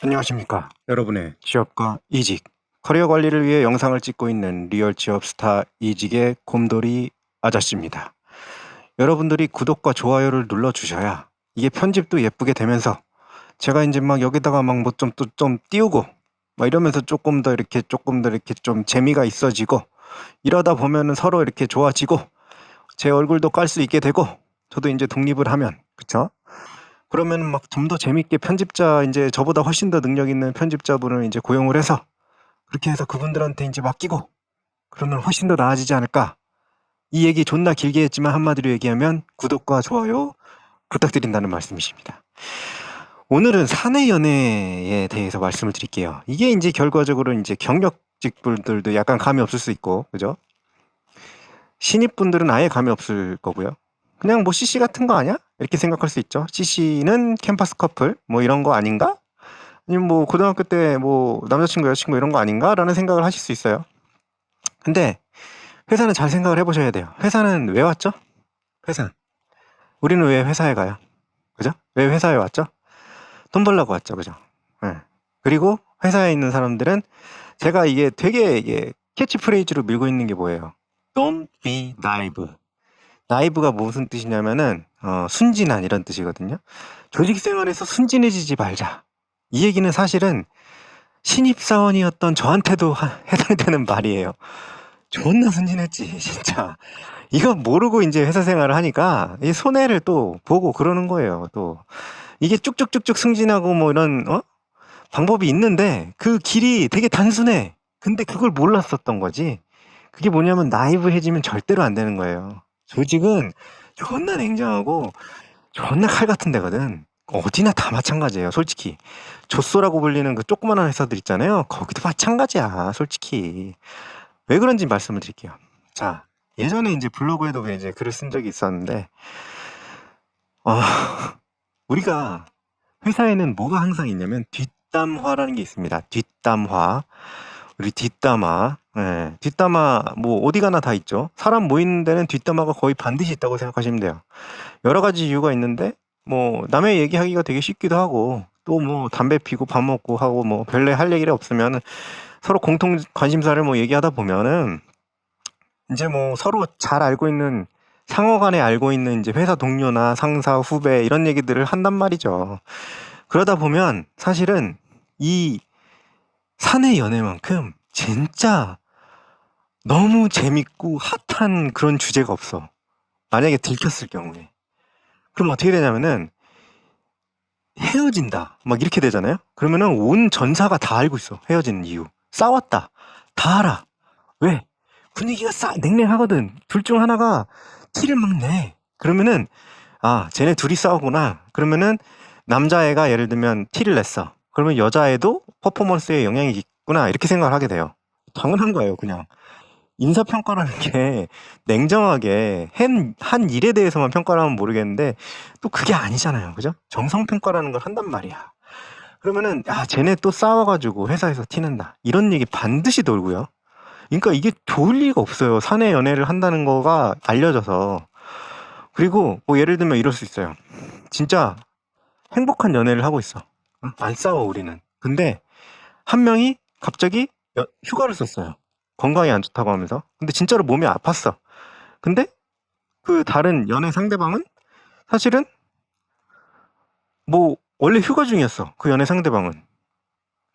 안녕하십니까. 여러분의 취업과 이직, 커리어 관리를 위해 영상을 찍고 있는 리얼 취업 스타 이직의 곰돌이 아저씨입니다. 여러분들이 구독과 좋아요를 눌러주셔야 이게 편집도 예쁘게 되면서 제가 이제 막 여기다가 막 뭐 좀 띄우고 막 이러면서 조금 더 이렇게 좀 재미가 있어지고 이러다 보면은 서로 이렇게 좋아지고 제 얼굴도 깔 수 있게 되고 저도 이제 독립을 하면 그쵸? 그러면은 막 좀 더 재밌게 편집자 이제 저보다 훨씬 더 능력 있는 편집자분을 이제 고용을 해서 그렇게 해서 그분들한테 이제 맡기고 그러면 훨씬 더 나아지지 않을까. 이 얘기 존나 길게 했지만 한마디로 얘기하면 구독과 좋아요 부탁드린다는 말씀이십니다. 오늘은 사내 연애에 대해서 말씀을 드릴게요. 이게 이제 결과적으로 이제 경력직 분들도 약간 감이 없을 수 있고, 그죠? 신입분들은 아예 감이 없을 거고요. 그냥 뭐 CC 같은 거 아니야? 이렇게 생각할 수 있죠. CC는 캠퍼스 커플 뭐 이런 거 아닌가? 아니면 뭐 고등학교 때 뭐 남자친구 여자친구 이런 거 아닌가? 라는 생각을 하실 수 있어요. 근데 회사는 잘 생각을 해보셔야 돼요. 회사는 왜 왔죠? 회사. 우리는 왜 회사에 가요? 그죠? 왜 회사에 왔죠? 돈 벌려고 왔죠. 그죠? 네. 그리고 회사에 있는 사람들은 제가 이게 되게 이게 캐치프레이즈로 밀고 있는 게 뭐예요? Don't be naive. 나이브가 무슨 뜻이냐면은 순진한 이런 뜻이거든요. 조직 생활에서 순진해지지 말자. 이 얘기는 사실은 신입사원이었던 저한테도 해당이 되는 말이에요. 존나 순진했지 진짜. 이거 모르고 이제 회사 생활을 하니까 이 손해를 또 보고 그러는 거예요. 또 이게 쭉쭉쭉쭉 승진하고 뭐 이런 방법이 있는데 그 길이 되게 단순해. 근데 그걸 몰랐었던 거지. 그게 뭐냐면 나이브해지면 절대로 안 되는 거예요. 조직은 존나 냉정하고 존나 칼 같은 데거든. 어디나 다 마찬가지예요, 솔직히. 조쏘라고 불리는 그 조그만한 회사들 있잖아요. 거기도 마찬가지야, 솔직히. 왜 그런지 말씀을 드릴게요. 자, 예전에 이제 블로그에도 이제 글을 쓴 적이 있었는데, 어, 우리가 회사에는 뭐가 항상 있냐면 뒷담화라는 게 있습니다. 뒷담화. 우리 뒷담화. 예, 뒷담화 뭐 어디 가나 다 있죠. 사람 모이는 데는 뒷담화가 거의 반드시 있다고 생각하시면 돼요. 여러 가지 이유가 있는데 뭐 남의 얘기하기가 되게 쉽기도 하고 또 뭐 담배 피고 밥 먹고 하고 뭐 별래 할 얘기를 없으면 서로 공통 관심사를 뭐 얘기하다 보면은 이제 뭐 서로 잘 알고 있는 상호 간에 알고 있는 이제 회사 동료나 상사, 후배 이런 얘기들을 한단 말이죠. 그러다 보면 사실은 이 사내 연애만큼 진짜 너무 재밌고 핫한 그런 주제가 없어. 만약에 들켰을 경우에. 그럼 어떻게 되냐면은 헤어진다. 막 이렇게 되잖아요. 그러면은 온 전사가 다 알고 있어. 헤어지는 이유. 싸웠다. 다 알아. 왜? 분위기가 냉랭하거든. 둘 중 하나가 티를 막 내. 그러면은 아, 쟤네 둘이 싸우구나. 그러면은 남자애가 예를 들면 티를 냈어. 그러면 여자애도 퍼포먼스에 영향이 있구나. 이렇게 생각을 하게 돼요. 당연한 거예요, 그냥. 인사평가라는 게 냉정하게 한 일에 대해서만 평가를 하면 모르겠는데 또 그게 아니잖아요. 그죠? 정성평가라는 걸 한단 말이야. 그러면은 쟤네 또 싸워가지고 회사에서 티낸다. 이런 얘기 반드시 돌고요. 그러니까 이게 좋을 리가 없어요. 사내 연애를 한다는 거가 알려져서. 그리고 뭐 예를 들면 이럴 수 있어요. 진짜 행복한 연애를 하고 있어. 안 싸워 우리는. 근데 한 명이 갑자기 휴가를 썼어요. 건강이 안 좋다고 하면서. 근데 진짜로 몸이 아팠어. 근데 그 다른 연애 상대방은 사실은 뭐 원래 휴가 중이었어. 그 연애 상대방은.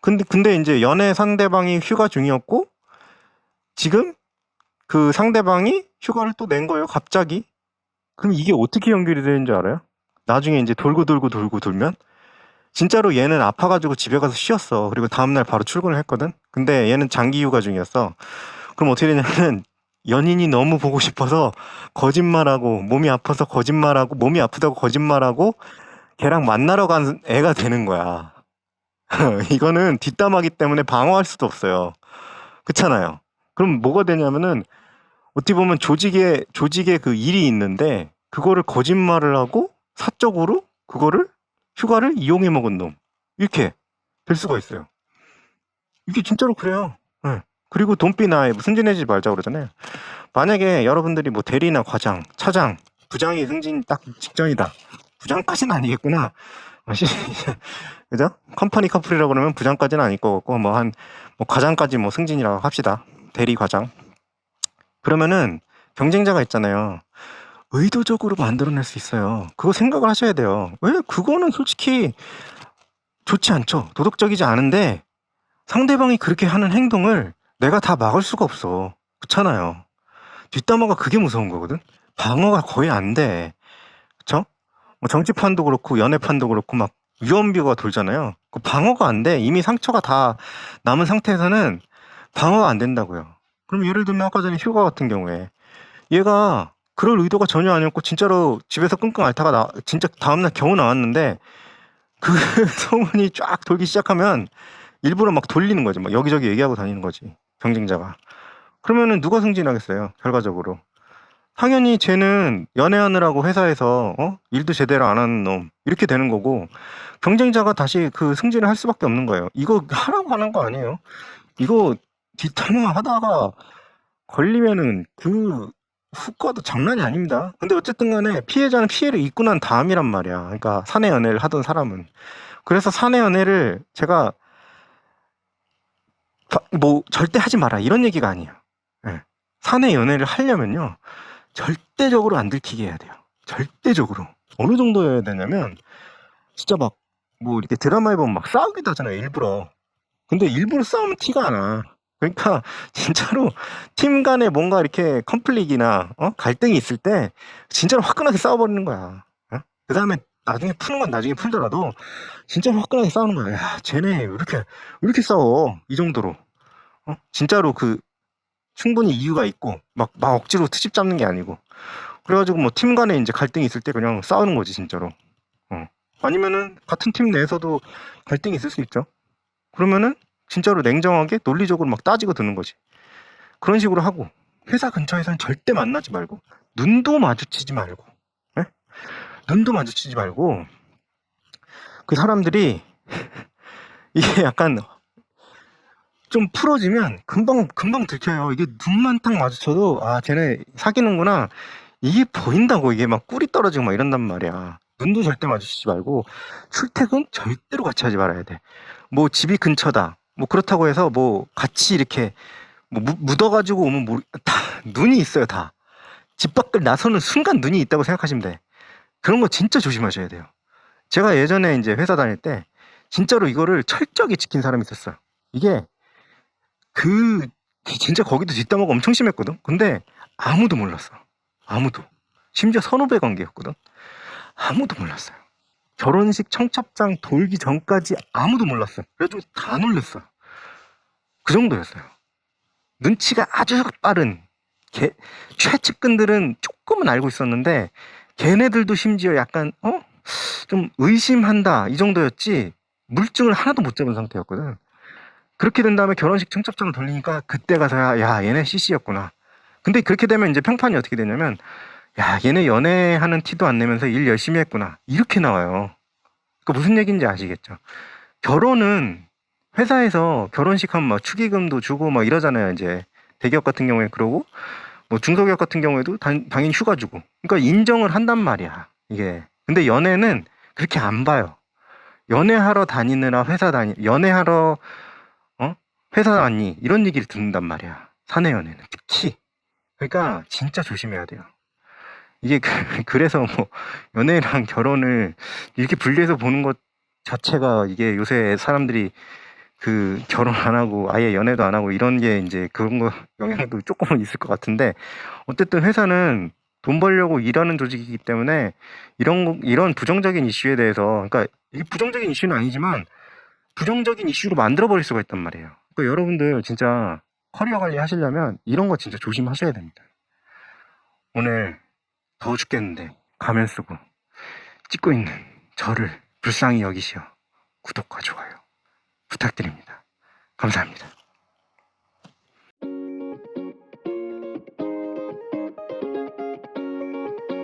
근데 이제 연애 상대방이 휴가 중이었고 지금 그 상대방이 휴가를 또 낸 거예요. 갑자기. 그럼 이게 어떻게 연결이 되는 줄 알아요? 나중에 이제 돌면 진짜로 얘는 아파가지고 집에 가서 쉬었어. 그리고 다음날 바로 출근을 했거든. 근데 얘는 장기 휴가 중이었어. 그럼 어떻게 되냐면 연인이 너무 보고 싶어서 거짓말하고 몸이 아파서 거짓말하고 몸이 아프다고 거짓말하고 걔랑 만나러 간 애가 되는 거야. 이거는 뒷담화기 때문에 방어할 수도 없어요. 그렇잖아요. 그럼 뭐가 되냐면은 어떻게 보면 조직에 그 일이 있는데 그거를 거짓말을 하고 사적으로 그거를 휴가를 이용해 먹은 놈 이렇게 될 수가 있어요. 이게 진짜로 그래요. 네. 그리고 돈비나에 순진해지지 말자 그러잖아요. 만약에 여러분들이 뭐 대리나 과장, 차장, 부장이 승진 딱 직전이다. 부장까지는 아니겠구나. 그죠? 컴퍼니 커플이라고 그러면 부장까지는 아닐 것 같고, 뭐 과장까지 뭐 승진이라고 합시다. 대리 과장. 그러면은 경쟁자가 있잖아요. 의도적으로 만들어낼 수 있어요. 그거 생각을 하셔야 돼요. 왜? 그거는 솔직히 좋지 않죠. 도덕적이지 않은데 상대방이 그렇게 하는 행동을 내가 다 막을 수가 없어. 그렇잖아요. 뒷담화가 그게 무서운 거거든. 방어가 거의 안 돼. 그쵸? 뭐 정치판도 그렇고 연애판도 그렇고 막 유언비어가 돌잖아요. 그 방어가 안 돼. 이미 상처가 다 남은 상태에서는 방어가 안 된다고요. 그럼 예를 들면 아까 전에 휴가 같은 경우에 얘가 그럴 의도가 전혀 아니었고 진짜로 집에서 끙끙 앓다가 진짜 다음날 겨우 나왔는데 그 소문이 쫙 돌기 시작하면 일부러 막 돌리는 거지. 막 여기저기 얘기하고 다니는 거지. 경쟁자가. 그러면은 누가 승진하겠어요? 결과적으로. 당연히 쟤는 연애하느라고 회사에서 일도 제대로 안 하는 놈 이렇게 되는 거고 경쟁자가 다시 그 승진을 할 수밖에 없는 거예요. 이거 하라고 하는 거 아니에요. 이거 뒷담화 하다가 걸리면은 그 후과도 장난이 아닙니다. 근데 어쨌든 간에 피해자는 피해를 입고 난 다음이란 말이야. 그러니까 사내 연애를 하던 사람은. 그래서 사내 연애를 제가 뭐 절대 하지 마라 이런 얘기가 아니에요. 예. 사내 연애를 하려면요. 절대적으로 안 들키게 해야 돼요. 절대적으로. 어느 정도여야 되냐면 진짜 막 뭐 이렇게 드라마에 보면 막 싸우기도 하잖아요. 일부러. 근데 일부러 싸우면 티가 안 나. 그러니까 진짜로 팀 간에 뭔가 이렇게 컨플릭이나 갈등이 있을 때 진짜로 화끈하게 싸워버리는 거야. 그 다음에 나중에 푸는 건 나중에 풀더라도 진짜 화끈하게 싸우는 거야. 야, 쟤네 왜 이렇게 싸워? 이 정도로. 진짜로 그 충분히 이유가 있고 막 억지로 트집 잡는 게 아니고. 그래가지고 뭐 팀 간에 이제 갈등이 있을 때 그냥 싸우는 거지 진짜로. 아니면은 같은 팀 내에서도 갈등이 있을 수 있죠. 그러면은 진짜로 냉정하게 논리적으로 막 따지고 드는 거지. 그런 식으로 하고 회사 근처에서는 절대 만나지 말고 눈도 마주치지 말고 눈도 마주치지 말고 그 사람들이 이게 약간 좀 풀어지면 금방 들켜요. 이게 눈만 딱 마주쳐도 아 쟤네 사귀는구나 이게 보인다고. 이게 막 꿀이 떨어지고 막 이런단 말이야. 눈도 절대 마주치지 말고 출퇴근 절대로 같이 하지 말아야 돼. 뭐 집이 근처다 뭐 그렇다고 해서 뭐 같이 이렇게 뭐 묻어가지고 오면 다 눈이 있어요. 다 집 밖을 나서는 순간 눈이 있다고 생각하시면 돼. 그런 거 진짜 조심하셔야 돼요. 제가 예전에 이제 회사 다닐 때 진짜로 이거를 철저하게 지킨 사람이 있었어요. 이게 진짜 거기도 뒷담화가 엄청 심했거든. 근데 아무도 몰랐어. 아무도. 심지어 선후배 관계였거든. 아무도 몰랐어요. 결혼식 청첩장 돌기 전까지 아무도 몰랐어요. 그래도 다 놀랬어요. 그 정도였어요. 눈치가 아주 빠른 최측근들은 조금은 알고 있었는데 걔네들도 심지어 약간 좀 의심한다 이 정도였지 물증을 하나도 못 잡은 상태였거든. 그렇게 된 다음에 결혼식 청첩장을 돌리니까 그때 가서야 야 얘네 CC였구나. 근데 그렇게 되면 이제 평판이 어떻게 되냐면 야 얘네 연애하는 티도 안 내면서 일 열심히 했구나 이렇게 나와요. 그 무슨 얘기인지 아시겠죠? 결혼은 회사에서 결혼식 하면 막 축의금도 주고 막 이러잖아요. 이제 대기업 같은 경우에 그러고 뭐 중소기업 같은 경우에도 당연히 휴가 주고. 그러니까 인정을 한단 말이야 이게. 근데 연애는 그렇게 안 봐요. 연애하러 다니느라 연애하러 회사 다니 이런 얘기를 듣는단 말이야. 사내 연애는 특히. 그러니까 진짜 조심해야 돼요. 이게 그래서 뭐 연애랑 결혼을 이렇게 분리해서 보는 것 자체가 이게 요새 사람들이 그 결혼 안 하고 아예 연애도 안 하고 이런 게 이제 그런 거 영향도 조금은 있을 것 같은데 어쨌든 회사는 돈 벌려고 일하는 조직이기 때문에 이런 부정적인 이슈에 대해서 그러니까 이게 부정적인 이슈는 아니지만 부정적인 이슈로 만들어 버릴 수가 있단 말이에요. 그러니까 여러분들 진짜 커리어 관리 하시려면 이런 거 진짜 조심하셔야 됩니다. 오늘 더워 죽겠는데 가면 쓰고 찍고 있는 저를 불쌍히 여기시어 구독과 좋아요 부탁드립니다. 감사합니다.